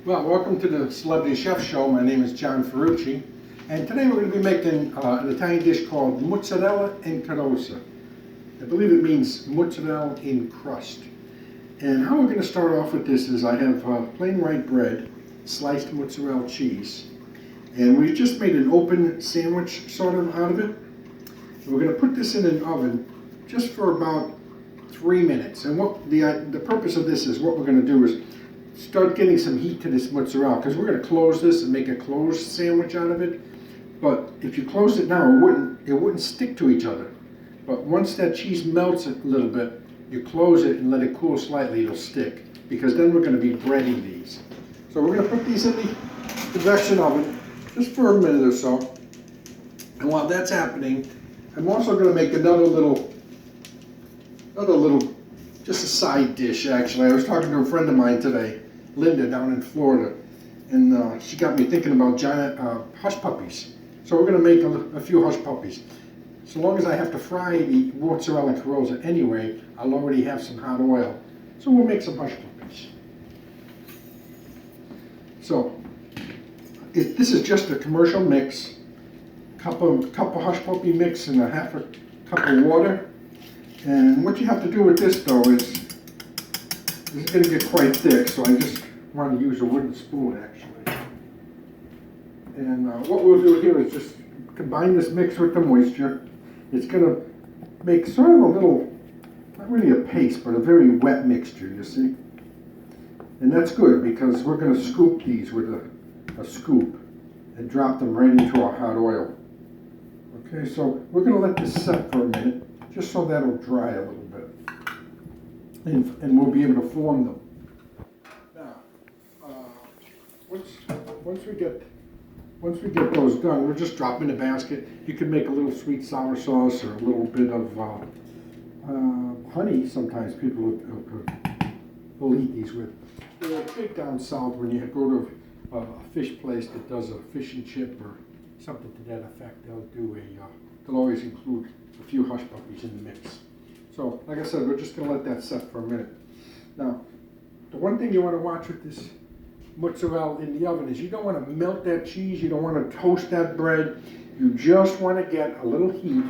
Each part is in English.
Well, welcome to the Celebrity Chef Show. My name is John Ferrucci, and today we're going to be making an Italian dish called Mozzarella and Carrozza. I believe it means mozzarella in crust. And how we're going to start off with this is I have plain white bread, sliced mozzarella cheese, and we just made an open sandwich sort of out of it. And we're going to put this in an oven just for about 3 minutes. And what the purpose of this is, what we're going to do is start getting some heat to this mozzarella, because we're going to close this and make a closed sandwich out of it. But if you closed it now, it wouldn't stick to each other. But once that cheese melts a little bit, you close it and let it cool slightly, it'll stick, because then we're going to be breading these. So we're going to put these in the convection oven just for a minute or so. And while that's happening, I'm also going to make another little, just a side dish actually. I was talking to a friend of mine today, Linda, down in Florida, and she got me thinking about giant hush puppies. So we're going to make a few hush puppies. So long as I have to fry the mozzarella and Carrozza anyway, I'll already have some hot oil. So we'll make some hush puppies. So this is just a commercial mix, cup of hush puppy mix and a half a cup of water. And what you have to do with this though is, this is going to get quite thick, so I just want to use a wooden spoon actually. And what we'll do here is just combine this mix with the moisture. It's going to make sort of a little, not really a paste, but a very wet mixture, you see. And that's good because we're going to scoop these with a scoop and drop them right into our hot oil. Okay, so we're going to let this set for a minute, just so that'll dry a little bit. And we'll be able to form them. Now, once we get those done, we'll just drop them in a basket. You can make a little sweet sour sauce or a little bit of honey. Sometimes people will eat these with. Big down south, when you go to a fish place that does a fish and chip or something to that effect, they'll always include a few hush puppies in the mix. So, like I said, we're just going to let that set for a minute. Now, the one thing you want to watch with this mozzarella in the oven is you don't want to melt that cheese, you don't want to toast that bread. You just want to get a little heat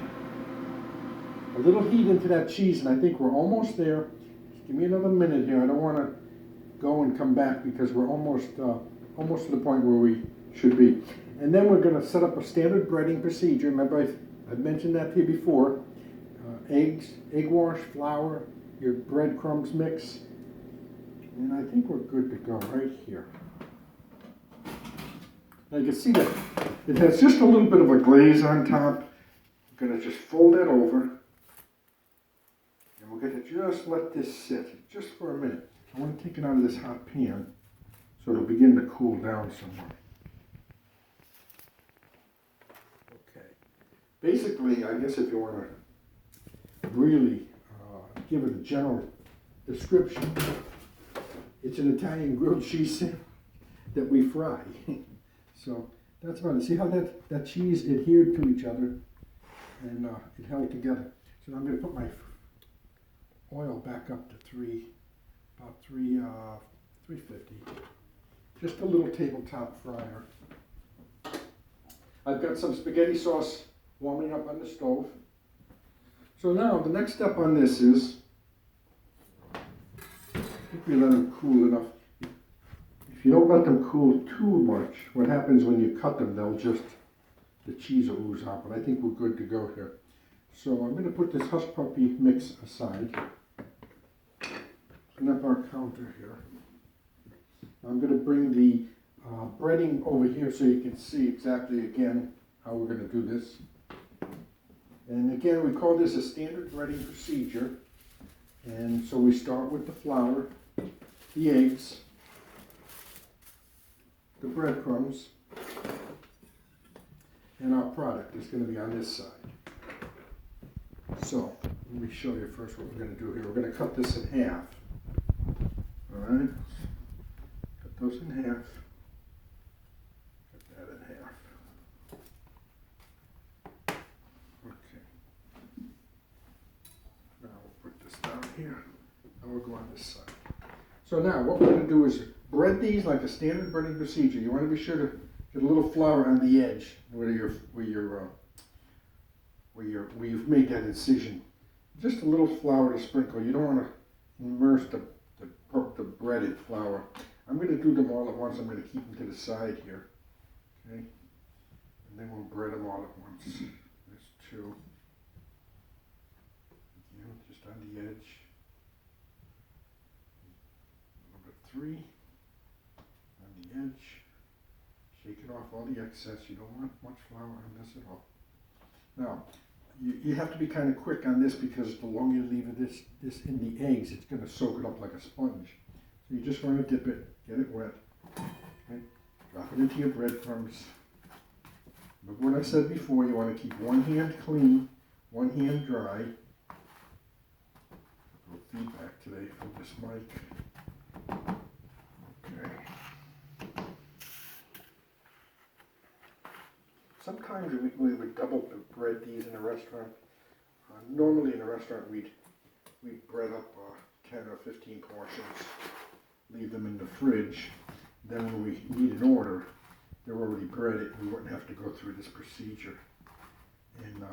into that cheese, and I think we're almost there. Just give me another minute here. I don't want to go and come back because we're almost to the point where we should be. And then we're going to set up a standard breading procedure. Remember, I've mentioned that to you before. Eggs, egg wash, flour, your breadcrumbs mix, and I think we're good to go right here. Now you can see that it has just a little bit of a glaze on top. I'm going to just fold that over, and we're going to just let this sit just for a minute. I want to take it out of this hot pan so it'll begin to cool down somewhat. Okay. Basically, I guess if you want to really give it a general description, it's an Italian grilled cheese that we fry. So that's about it. See how that cheese adhered to each other and it held together. So now I'm going to put my oil back up to 350. Just a little tabletop fryer. I've got some spaghetti sauce warming up on the stove. So now the next step on this is, I think we let them cool enough. If you don't let them cool too much, what happens when you cut them, the cheese will ooze out, but I think we're good to go here. So I'm going to put this hush puppy mix aside. Clean up our counter here. I'm going to bring the breading over here so you can see exactly again how we're going to do this. And again, we call this a standard breading procedure. And so we start with the flour, the eggs, the breadcrumbs, and our product is going to be on this side. So let me show you first what we're going to do here. We're going to cut this in half. All right, cut those in half. Cut that in half. Okay. Now we'll put this down here. Now we'll go on this side. So now what we're going to do is bread these like a standard breading procedure. You want to be sure to get a little flour on the edge where you've made that incision. Just a little flour to sprinkle. You don't want to immerse the breaded flour. I'm going to do them all at once. I'm going to keep them to the side here. Okay? And then we'll bread them all at once. There's two. Again, just on the edge. Number three. On the edge. Shake it off all the excess. You don't want much flour on this at all. Now, you have to be kind of quick on this because the longer you leave this in the eggs, it's going to soak it up like a sponge. So you just want to dip it, get it wet, okay? Drop it into your breadcrumbs. Remember what I said before, you want to keep one hand clean, one hand dry. A little feedback today from this mic. Okay. Sometimes we would double bread these in a restaurant. Normally in a restaurant we'd bread up 10 or 15 portions, leave them in the fridge. Then when we need an order, they're already breaded. We wouldn't have to go through this procedure. And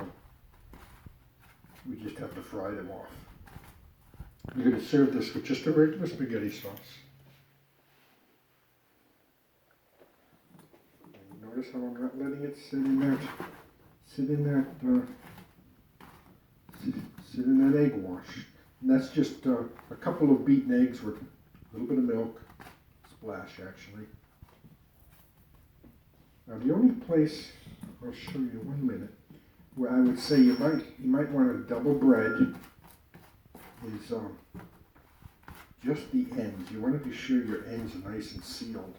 we just have to fry them off. We're going to serve this with just a regular spaghetti sauce. Notice how I'm not letting it sit in that egg wash. And that's just a couple of beaten eggs with a little bit of milk, splash actually. Now the only place, I'll show you in 1 minute, where I would say you might want to double bread is just the ends. You want to be sure your ends are nice and sealed.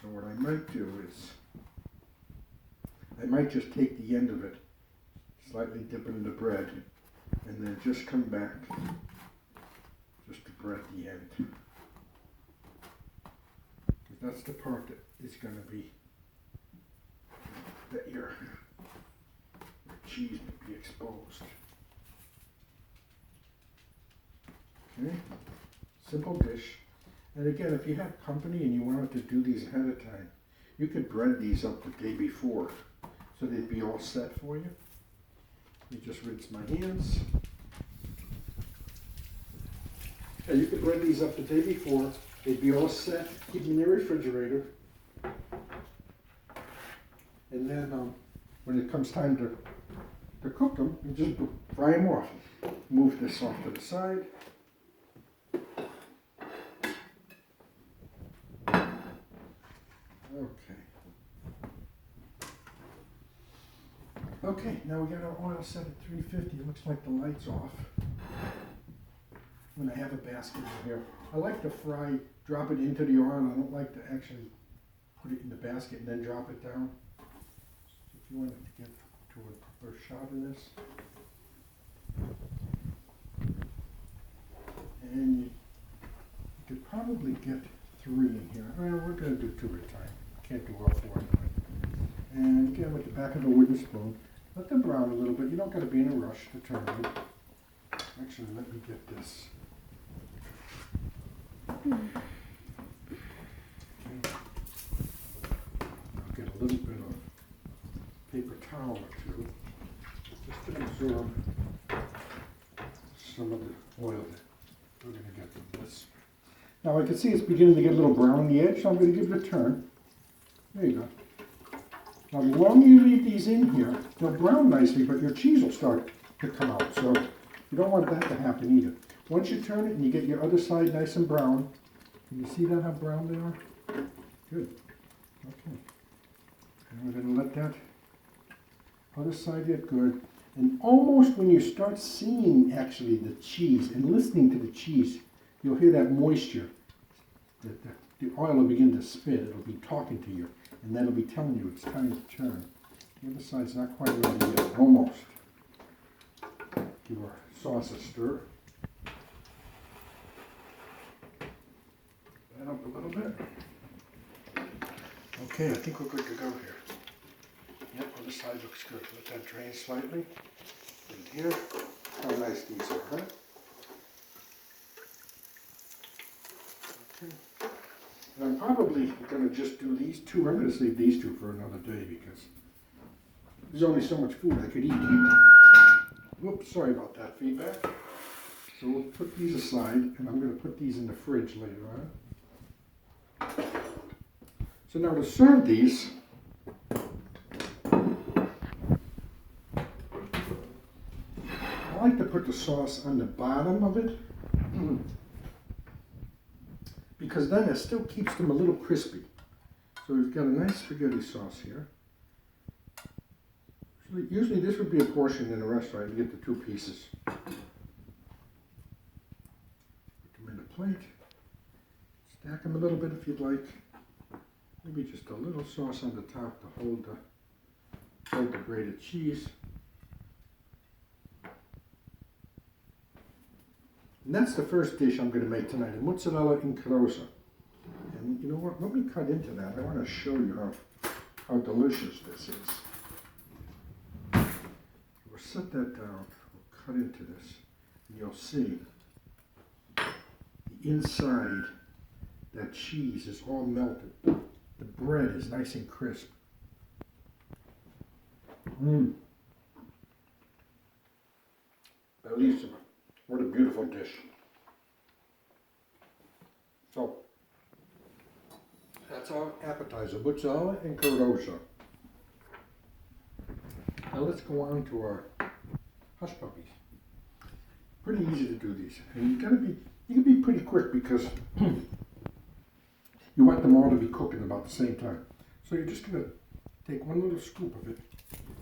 So what I might do is, I might just take the end of it, slightly dip it in the bread, and then just come back just to bread the end. Because that's the part that is going to be, that your cheese may be exposed. Okay, simple dish. And again, if you have company and you wanted to do these ahead of time, you could bread these up the day before, so they'd be all set for you. You just rinse my hands. Yeah, you could bread these up the day before, they'd be all set, keep them in your refrigerator. And then when it comes time to cook them, you just fry them off. Move this off to the side. Okay, now we got our oil set at 350. It looks like the light's off. When I have a basket in here, I like to drop it into the oil. I don't like to actually put it in the basket and then drop it down. So if you wanted to get to a proper shot of this, and you could probably get 3 in here. Well, we're going to do 2 at a time. Can't do all 4 anyway. And again, with the back of a wooden spoon, let them brown a little bit. You don't got to be in a rush to turn them. Actually, let me get this. Okay. I'll get a little bit of paper towel or 2, just to absorb some of the oil that we're going to get from this. Now I can see it's beginning to get a little brown on the edge, so I'm going to give it a turn. There you go. Now the longer you leave these in here, they'll brown nicely, but your cheese will start to come out. So you don't want that to happen either. Once you turn it and you get your other side nice and brown, can you see that how brown they are? Good. Okay. And we're going to let that other side get good. And almost when you start seeing actually the cheese and listening to the cheese, you'll hear that moisture. The oil will begin to spit. It'll be talking to you. And that'll be telling you it's time to turn. The other side's not quite ready yet. Almost. Give our sauce a stir. That up a little bit. Okay, I think we're good to go here. Yep, other side looks good. Let that drain slightly. In here. How nice these are, huh? Okay. And I'm probably going to just do these two. I'm going to save these two for another day because there's only so much food I could eat. Whoops, sorry about that feedback. So we'll put these aside, and I'm going to put these in the fridge later on. So now to serve these, I like to put the sauce on the bottom of it because then it still keeps them a little crispy. So we've got a nice spaghetti sauce here. Usually this would be a portion in a restaurant. You get the 2 pieces. Put them in a plate. Stack them a little bit if you'd like. Maybe just a little sauce on the top to hold the grated cheese. And that's the first dish I'm going to make tonight, a mozzarella in Carrozza. And you know what? Let me cut into that. I want to show you how delicious this is. We'll set that down. We'll cut into this. And you'll see the inside, that cheese is all melted. The bread is nice and crisp. Bellissimo. What a beautiful dish. So, that's our appetizer, mozzarella and Carrozza. Now let's go on to our hush puppies. Pretty easy to do these. And you can be pretty quick because you want them all to be cooking about the same time. So you're just going to take one little scoop of it,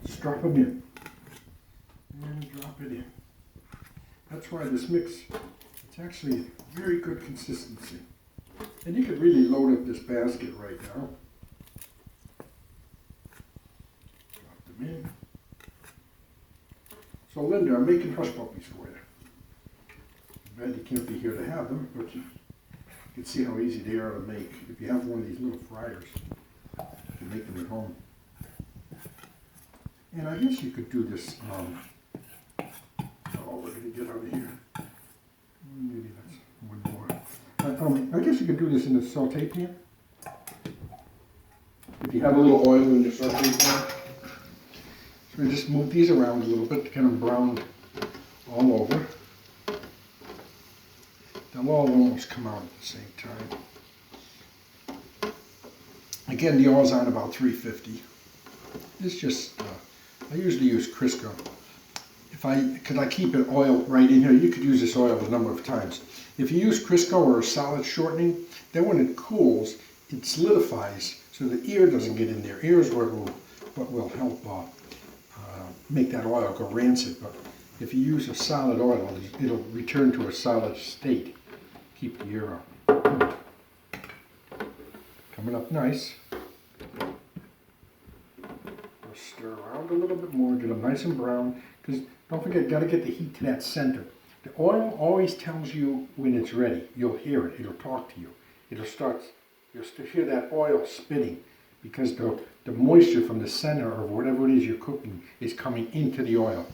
just drop them in, and drop it in. That's why this mix, it's actually very good consistency. And you could really load up this basket right now. Drop them in. So Linda, I'm making hush puppies for you. I'm glad you can't be here to have them, but you can see how easy they are to make. If you have one of these little fryers, you can make them at home. And I guess you could do this, we're going to get out of here. Maybe that's one more. I guess you could do this in a saute pan. If you have a little oil in your saute pan. So we just move these around a little bit to get them browned all over. They'll all almost come out at the same time. Again, the oil's on about 350. It's just, I usually use Crisco. Because I keep it oil right in here, you could use this oil a number of times. If you use Crisco or a solid shortening, then when it cools, it solidifies so the air doesn't get in there. Air is what will help make that oil go rancid. But if you use a solid oil, it'll return to a solid state. Keep the air up. Coming up nice. We'll stir around a little bit more, get them nice and brown. Because don't forget, got to get the heat to that center. The oil always tells you when it's ready. You'll hear it. It'll talk to you. You'll hear that oil spitting because the moisture from the center of whatever it is you're cooking is coming into the oil.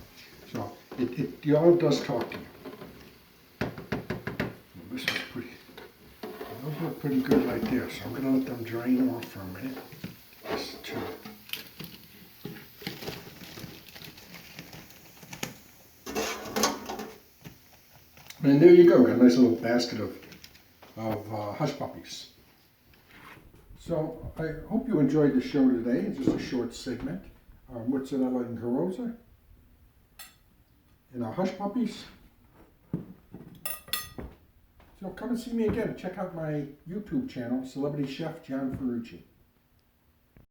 So the oil does talk to you. Well, this was those look pretty good right there. So I'm going to let them drain off for a minute. Just two. And there you go, got a nice little basket of hush puppies. So I hope you enjoyed the show today. It's just a short segment. Mozzarella and Carrozza. And our hush puppies. So come and see me again. Check out my YouTube channel, Celebrity Chef John Ferrucci.